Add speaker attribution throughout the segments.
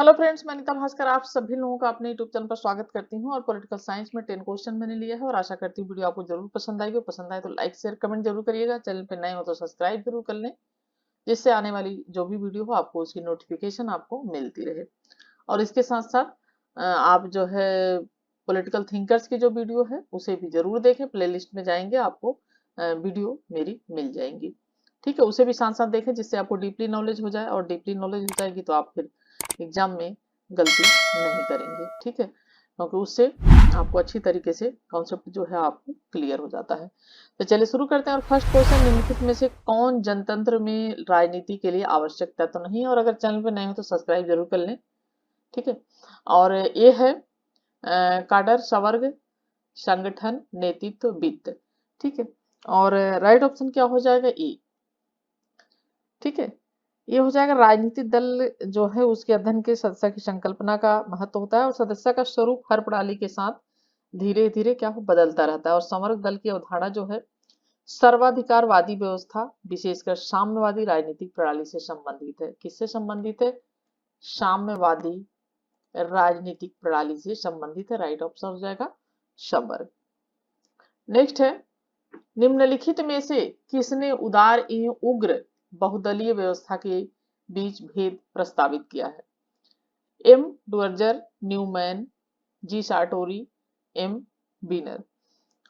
Speaker 1: Hello friends, मैं अनिता भास्कर आप सभी लोगों का अपने यूट्यूब चैनल पर स्वागत करती हूं। और पॉलिटिकल साइंस में 10 क्वेश्चन मैंने लिया है और आशा करती हूँ वीडियो आपको जरूर पसंद आएगी। पसंद आए तो लाइक शेयर कमेंट जरूर करिएगा। चैनल पे नए हो तो सब्सक्राइब जरूर कर लें, जिससे आने वाली जो भी वीडियो हो आपको उसकी नोटिफिकेशन आपको मिलती रहे। और इसके साथ साथ आप जो है पॉलिटिकल थिंकर्स की जो वीडियो है उसे भी जरूर देखें। प्लेलिस्ट में जाएंगे आपको वीडियो मेरी मिल जाएंगी, ठीक है। उसे भी साथ साथ देखें जिससे आपको डीपली नॉलेज हो जाए, और डीपली नॉलेज हो जाएगी तो आप फिर एग्जाम में गलती नहीं करेंगे, ठीक है, क्योंकि उससे आपको अच्छी तरीके से कॉन्सेप्ट जो है आपको क्लियर हो जाता है। तो चलिए शुरू करते हैं। और फर्स्ट क्वेश्चन, निम्नलिखित में से कौन जनतंत्र में राजनीति के लिए आवश्यक तत्व तो नहीं है? और अगर चैनल पर नए हो तो सब्सक्राइब जरूर कर लें, ठीक है। और ये है काडर, संवर्ग, संगठन, नेतृत्व, वित्त, ठीक है। और राइट ऑप्शन क्या हो जाएगा? ए, ठीक है। ये हो जाएगा राजनीतिक दल जो है उसके अध्ययन के सदस्य की संकल्पना का महत्व होता है, और सदस्य का स्वरूप हर प्रणाली के साथ धीरे धीरे क्या हो बदलता रहता है। और समग्र दल की अवधारणा जो है सर्वाधिकारवादी व्यवस्था विशेषकर साम्यवादी राजनीतिक प्रणाली से संबंधित है। किससे संबंधित है? साम्यवादी राजनीतिक प्रणाली से संबंधित है। राइट ऑप्शन हो जाएगा शबर। नेक्स्ट है, निम्नलिखित में से किसने उदार एवं उग्र बहुदलीय व्यवस्था के बीच भेद प्रस्तावित किया है? एम डुअर्जर, न्यूमैन, जी सार्टोरी, एम बीनर।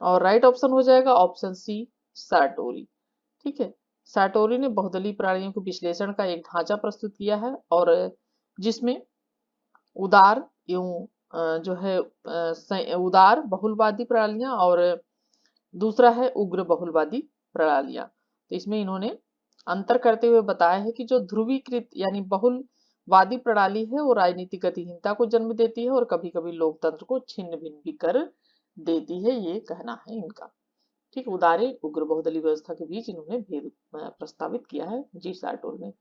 Speaker 1: और राइट ऑप्शन हो जाएगा ऑप्शन सी, सार्टोरी, ठीक है। सार्टोरी ने बहुदलीय प्रणालियों के विश्लेषण का एक ढांचा प्रस्तुत किया है, और जिसमें उदार एवं जो है उदार बहुलवादी प्रणालियां और दूसरा है उग्र बहुलवादी प्रणालियां। तो इसमें इन्होंने अंतर करते हुए बताया है कि जो ध्रुवीकृत यानी बहुलवादी प्रणाली है वो राजनीतिक गतिहीनता को जन्म देती है और कभी कभी लोकतंत्र को छिन्न भिन्न भी कर देती है, ये कहना है इनका, ठीक। उदारे उग्र बहुदलीय व्यवस्था के बीच इन्होंने भेद प्रस्तावित किया है, जी सार्टोर ने।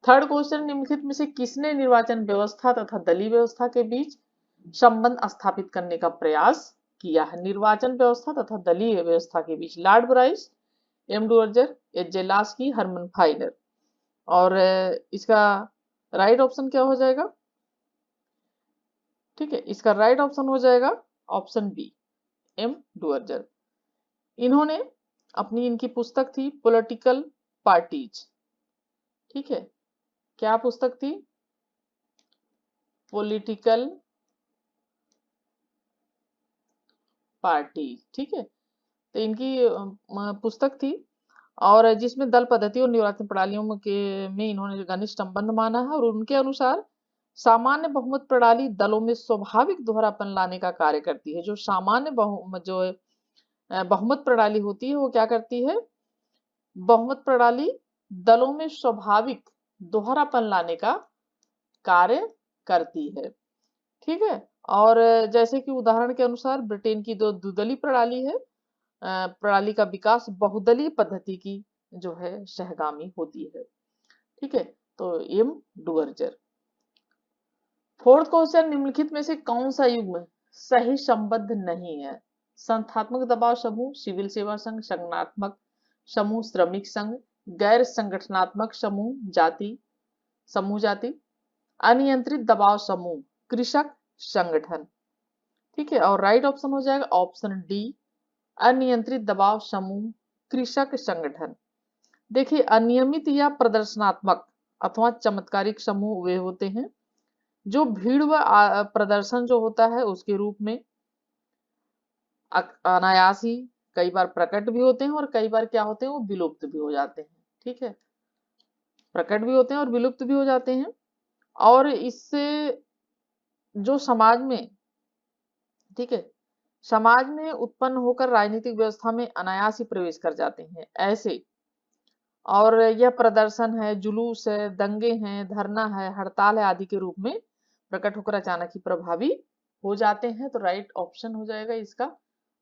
Speaker 1: थर्ड क्वेश्चन, निम्नलिखित में से किसने निर्वाचन व्यवस्था तथा दलीय व्यवस्था के बीच संबंध स्थापित करने का प्रयास किया है? निर्वाचन व्यवस्था तथा दलीय व्यवस्था के बीच Lord Bryce, M Duverger, H J Laski, Herman Finer. और इसका राइट ऑप्शन क्या हो जाएगा? ठीक है, इसका राइट ऑप्शन हो जाएगा ऑप्शन बी, एम डुअर्जर। इन्होंने अपनी इनकी पुस्तक थी पॉलिटिकल पार्टीज, ठीक है। क्या पुस्तक थी? पॉलिटिकल पार्टी, ठीक है। तो इनकी पुस्तक थी, और जिसमें दल पद्धति और निर्वाचन प्रणालियों में इन्होंने घनिष्ठ संबंध माना है। और उनके अनुसार सामान्य बहुमत प्रणाली दलों में स्वाभाविक दोहरापन लाने का कार्य करती है। जो सामान्य बहुमत प्रणाली होती है वो क्या करती है? बहुमत प्रणाली दलों में स्वाभाविक दोहरापन लाने का कार्य करती है, ठीक है। और जैसे कि उदाहरण के अनुसार ब्रिटेन की जो द्विदलीय प्रणाली है, प्रणाली का विकास बहुदलीय पद्धति की जो है सहगामी होती है, ठीक है। तो एम डुअर्जर। फोर्थ क्वेश्चन, निम्नलिखित में से कौन सा युग्म सही संबद्ध नहीं है? संस्थात्मक दबाव समूह, सिविल सेवा संघ, संगठनात्मक समूह, श्रमिक संघ, गैर संगठनात्मक समूह जाति, अनियंत्रित दबाव समूह, कृषक संगठन, ठीक है। और राइट ऑप्शन हो जाएगा ऑप्शन डी, अनियंत्रित दबाव समूह, कृषक संगठन। देखिए, अनियमित या प्रदर्शनात्मक अथवा चमत्कारिक समूह वे होते हैं जो भीड़ व प्रदर्शन जो होता है उसके रूप में अनायास ही कई बार प्रकट भी होते हैं, और कई बार क्या होते हैं वो विलुप्त भी हो जाते हैं, ठीक है। प्रकट भी होते हैं और विलुप्त भी हो जाते हैं। और इससे जो समाज में, ठीक है, समाज में उत्पन्न होकर राजनीतिक व्यवस्था में अनायास ही प्रवेश कर जाते हैं ऐसे। और यह प्रदर्शन है, जुलूस है, दंगे हैं, धरना है, हड़ताल है आदि के रूप में प्रकट होकर अचानक ही प्रभावी हो जाते हैं। तो राइट ऑप्शन हो जाएगा इसका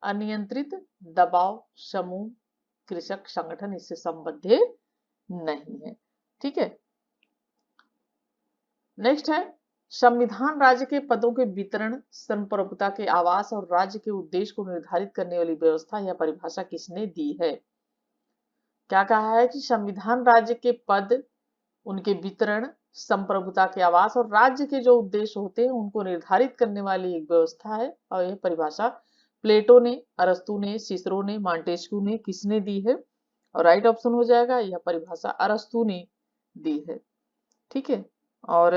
Speaker 1: अनियंत्रित दबाव समूह, कृषक संगठन इससे संबद्ध नहीं है, ठीक है। नेक्स्ट है, संविधान राज्य के पदों के वितरण, संप्रभुता के आवास और राज्य के उद्देश्य को निर्धारित करने वाली व्यवस्था या परिभाषा किसने दी है? क्या कहा है कि संविधान राज्य के पद, उनके वितरण, संप्रभुता के आवास और राज्य के जो उद्देश्य होते हैं उनको निर्धारित करने वाली एक व्यवस्था है। और यह परिभाषा प्लेटो ने, अरस्तु ने, सिसरो ने, मॉन्टेस्क्यू ने किसने दी है? और राइट ऑप्शन हो जाएगा यह परिभाषा अरस्तु ने दी है। ठीक है, और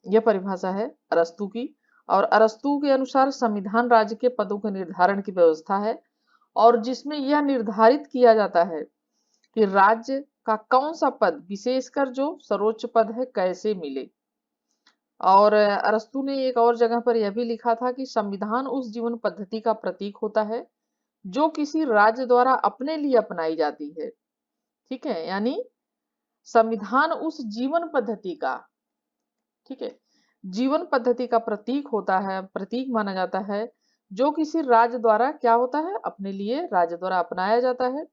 Speaker 1: यह परिभाषा है अरस्तु की। और अरस्तु के अनुसार संविधान राज्य के पदों के निर्धारण की व्यवस्था है और जिसमें यह निर्धारित किया जाता है कि राज्य का कौन सा पद, विशेषकर जो सर्वोच्च पद है, कैसे मिले। और अरस्तु ने एक और जगह पर यह भी लिखा था कि संविधान उस जीवन पद्धति का प्रतीक होता है जो किसी राज्य द्वारा अपने लिए अपनाई जाती है। ठीक है, यानी संविधान उस जीवन पद्धति का, ठीक है, जीवन पद्धति का प्रतीक होता है, प्रतीक माना जाता है जो किसी राज्य द्वारा क्या होता है, अपने लिए राज्य द्वारा अपनाया जाता है।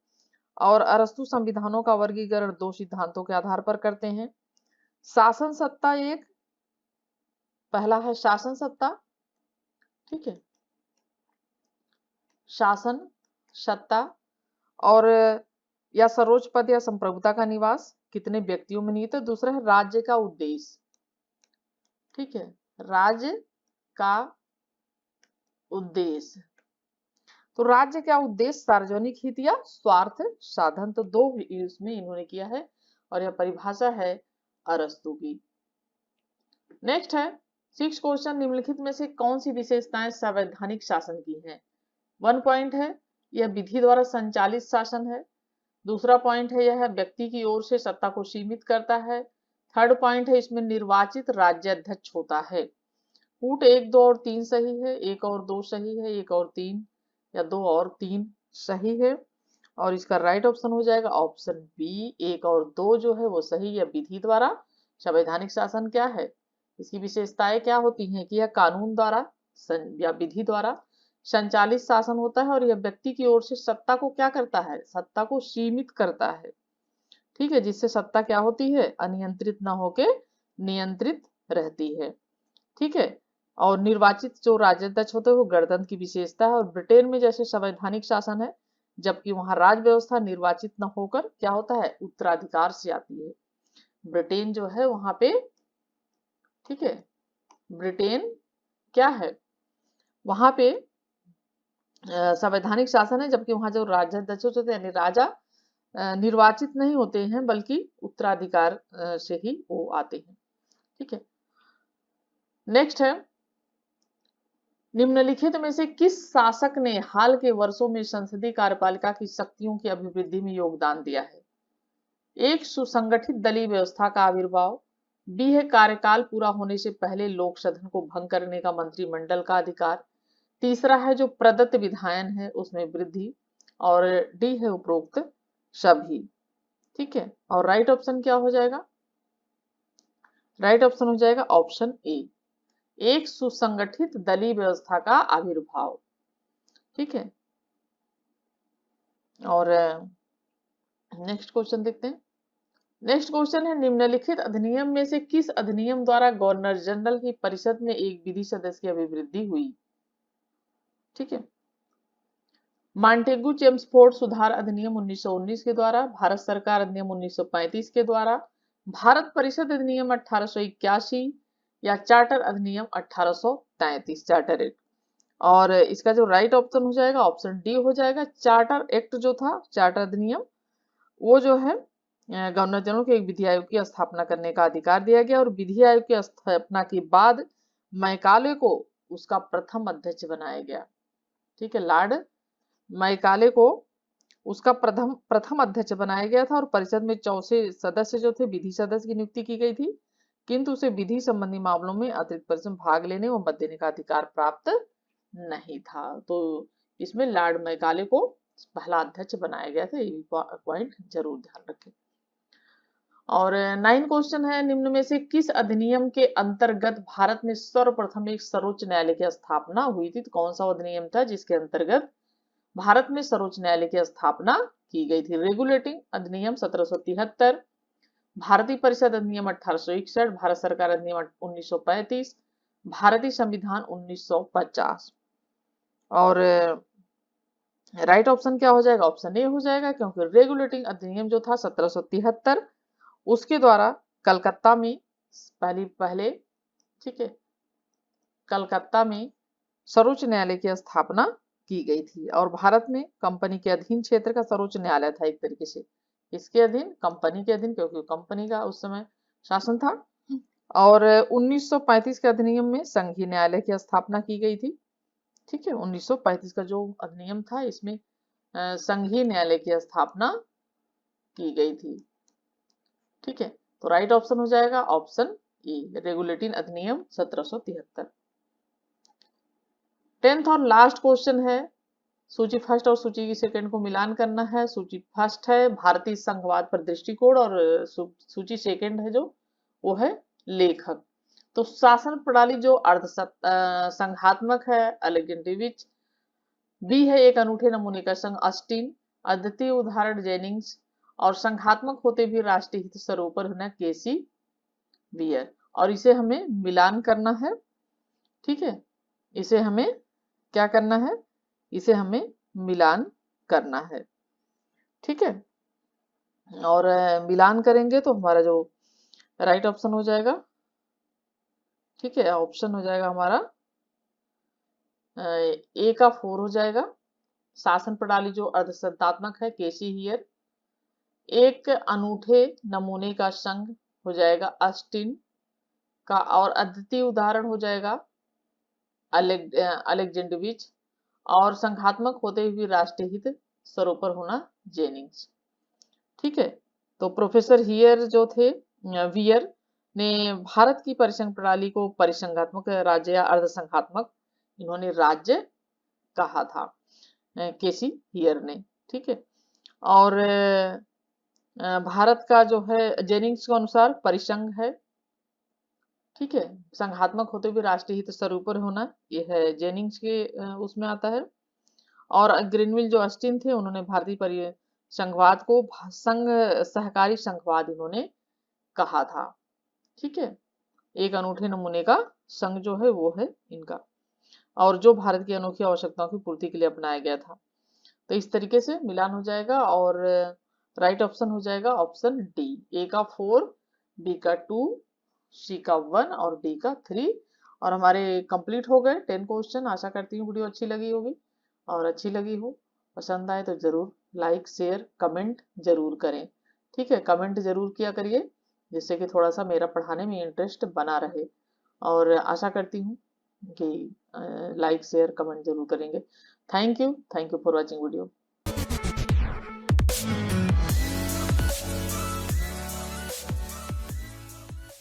Speaker 1: और अरस्तु संविधानों का वर्गीकरण दो सिद्धांतों के आधार पर करते हैं। शासन सत्ता एक, पहला है शासन सत्ता, ठीक है, शासन सत्ता, और या सर्वोच्च पद या संप्रभुता का निवास कितने व्यक्तियों में निहित है। दूसरा है राज्य का उद्देश्य, ठीक है, राज्य का उद्देश्य। तो राज्य का उद्देश्य सार्वजनिक हित या स्वार्थ साधन, तो दो इसमें इन्होंने किया है और यह परिभाषा है अरस्तु की। नेक्स्ट है 6 क्वेश्चन, निम्नलिखित में से कौन सी विशेषताएं संवैधानिक शासन की हैं? 1 पॉइंट है यह विधि द्वारा संचालित शासन है। दूसरा पॉइंट है यह व्यक्ति की ओर से सत्ता को सीमित करता है। थर्ड पॉइंट है इसमें निर्वाचित राज्याध्यक्ष होता है। कूट 1, 2 और 3 सही है, 1 और 2 सही है, 1 और 3 या 2 और 3 सही है। और इसका राइट ऑप्शन हो जाएगा ऑप्शन बी, 1 और 2 जो है वो सही है। विधि द्वारा संवैधानिक शासन क्या है, इसकी विशेषताएं क्या होती हैं कि यह कानून द्वारा या विधि द्वारा संचालित शासन होता है और यह व्यक्ति की ओर से सत्ता को क्या करता है, सत्ता को सीमित करता है। ठीक है, जिससे सत्ता क्या होती है, अनियंत्रित न होके नियंत्रित रहती है। ठीक है, और निर्वाचित जो राज्याध्यक्ष होते हैं वो गणतंत्र की विशेषता है। और ब्रिटेन में जैसे संवैधानिक शासन है, जबकि वहां राज व्यवस्था निर्वाचित न होकर क्या होता है, उत्तराधिकार से आती है। ब्रिटेन जो है वहां पे, ठीक है, ब्रिटेन क्या है, वहां पे संवैधानिक शासन है, जबकि वहां जो राज्याध्यक्ष होते हैं यानी राजा निर्वाचित नहीं होते हैं बल्कि उत्तराधिकार से ही वो आते हैं। ठीक है, नेक्स्ट है निम्नलिखित में से किस शासक ने हाल के वर्षों में संसदीय कार्यपालिका की शक्तियों की अभिवृद्धि में योगदान दिया है? एक, सुसंगठित दलीय व्यवस्था का आविर्भाव। बी है कार्यकाल पूरा होने से पहले लोक सदन को भंग करने का मंत्रिमंडल का अधिकार। तीसरा है जो प्रदत्त विधायन है उसमें वृद्धि। और डी है उपरोक्त सभी। ठीक है, और राइट ऑप्शन क्या हो जाएगा, राइट ऑप्शन हो जाएगा ऑप्शन ए, एक सुसंगठित दलीय व्यवस्था का आविर्भाव। ठीक है, और नेक्स्ट क्वेश्चन देखते हैं। नेक्स्ट क्वेश्चन है निम्नलिखित अधिनियम में से किस अधिनियम द्वारा गवर्नर जनरल की परिषद में एक विधि सदस्य की अभिवृद्धि हुई? ठीक है, मॉन्टेगू चेम्सफोर्ड सुधार अधिनियम 1919 के द्वारा, भारत सरकार अधिनियम 1935 के द्वारा, भारत परिषद अधिनियम 1881 या चार्टर अधिनियम 1833, चार्टर एक्ट। और इसका जो राइट ऑप्शन हो जाएगा ऑप्शन डी हो जाएगा। चार्टर एक्ट जो था, चार्टर अधिनियम, वो जो है गवर्नर जनरल को एक विधि आयोग की स्थापना करने का अधिकार दिया गया और विधि आयोग की स्थापना के बाद मैकाले को उसका प्रथम अध्यक्ष बनाया गया। ठीक है, लॉर्ड मैकाले को उसका प्रथम अध्यक्ष बनाया गया था और परिषद में 14 सदस्य जो थे विधि सदस्य की नियुक्ति की गई थी, किंतु उसे विधि संबंधी मामलों में अतिरिक्त परिषद में भाग लेने व मत देने का अधिकार प्राप्त नहीं था। तो इसमें लॉर्ड मैकाले को पहला अध्यक्ष बनाया गया था, ये पॉइंट जरूर ध्यान रखें। और 9 क्वेश्चन है निम्न में से किस अधिनियम के अंतर्गत भारत में सर्वप्रथम एक सर्वोच्च न्यायालय की स्थापना हुई थी? तो कौन सा अधिनियम था जिसके अंतर्गत भारत में सर्वोच्च न्यायालय की स्थापना की गई थी? रेगुलेटिंग अधिनियम 1773, भारतीय परिषद अधिनियम 1861, भारत सरकार अधिनियम 1935, भारतीय संविधान 1950। और राइट ऑप्शन क्या हो जाएगा, ऑप्शन ए हो जाएगा, क्योंकि रेगुलेटिंग अधिनियम जो था 1773 उसके द्वारा कलकत्ता में पहले, ठीक है, कलकत्ता में सर्वोच्च न्यायालय की स्थापना की गई थी। और भारत में कंपनी के अधीन क्षेत्र का सर्वोच्च न्यायालय था एक तरीके से। इसके अधीन, कंपनी के अधीन, क्योंकि कंपनी का उस समय शासन था। और 1935 के अधिनियम में संघीय न्यायालय की स्थापना की गई थी। ठीक है, 1935 का जो अधिनियम था, इसमें संघीय न्यायालय की स्थापना की गई थी। ठीक है, तो राइट ऑप्शन हो जाएगा ऑप्शन ए, रेगुलेटिंग अधिनियम 1773। 10th और लास्ट क्वेश्चन है, सूची फर्स्ट और सूची सेकंड को मिलान करना है। सूची फर्स्ट है भारतीय संघवाद पर दृष्टिकोण, और सूची सेकंड है जो, वो है लेखक। तो शासन प्रणाली जो अर्ध संघात्मक है अलेक्जेंड्रोविच, बी है एक अनूठे नमूने का संघ ऑस्टिन, अद्वितीय उदाहरण जेनिंग्स, और संघात्मक होते भी राष्ट्रीय हित सरोपर होना केसी वियर। और इसे हमें मिलान करना है। ठीक है, इसे हमें क्या करना है, इसे हमें मिलान करना है। ठीक है, और मिलान करेंगे तो हमारा जो राइट ऑप्शन हो जाएगा, ठीक है, ऑप्शन हो जाएगा हमारा ए का 4 हो जाएगा। शासन प्रणाली जो अर्धसत्तात्मक है केसी हियर, एक अनूठे नमूने का संघ हो जाएगा ऑस्टिन का, और अद्वितीय उदाहरण हो जाएगा अलेक्जेंड्रोविच, और संघात्मक होते हुए राष्ट्रीय हित सरोपर होना जेनिंग्स। ठीक है, तो प्रोफेसर हियर जो थे, वियर ने भारत की परिसंघ प्रणाली को परिसंघात्मक राज्य या अर्धसंघात्मक, इन्होंने राज्य कहा था, केसी हियर ने। ठीक है, और भारत का जो है जेनिंग्स के अनुसार परिसंघ है। ठीक है, संघात्मक होते हुए राष्ट्रीय हित सरोपर होना, ये है जेनिंग्स के उसमें आता है। और ग्रीनविल जो ऑस्टिन थे, उन्होंने भारतीय संघवाद को संघ सहकारी संघवाद इन्होंने कहा था। ठीक है, एक अनूठे नमूने का संघ जो है वो है इनका, और जो भारत की अनोखी आवश्यकताओं की पूर्ति के लिए अपनाया गया था। तो इस तरीके से मिलान हो जाएगा, और राइट ऑप्शन हो जाएगा ऑप्शन डी, ए का 4, बी का 2, सी का 1 और डी का 3। और हमारे कंप्लीट हो गए 10 क्वेश्चन। आशा करती हूँ वीडियो अच्छी लगी होगी, और अच्छी लगी हो, पसंद आए तो जरूर लाइक शेयर कमेंट जरूर करें। ठीक है, कमेंट जरूर किया करिए, जिससे कि थोड़ा सा मेरा पढ़ाने में इंटरेस्ट बना रहे। और आशा करती हूँ कि लाइक शेयर कमेंट जरूर करेंगे। Thank you for watching video.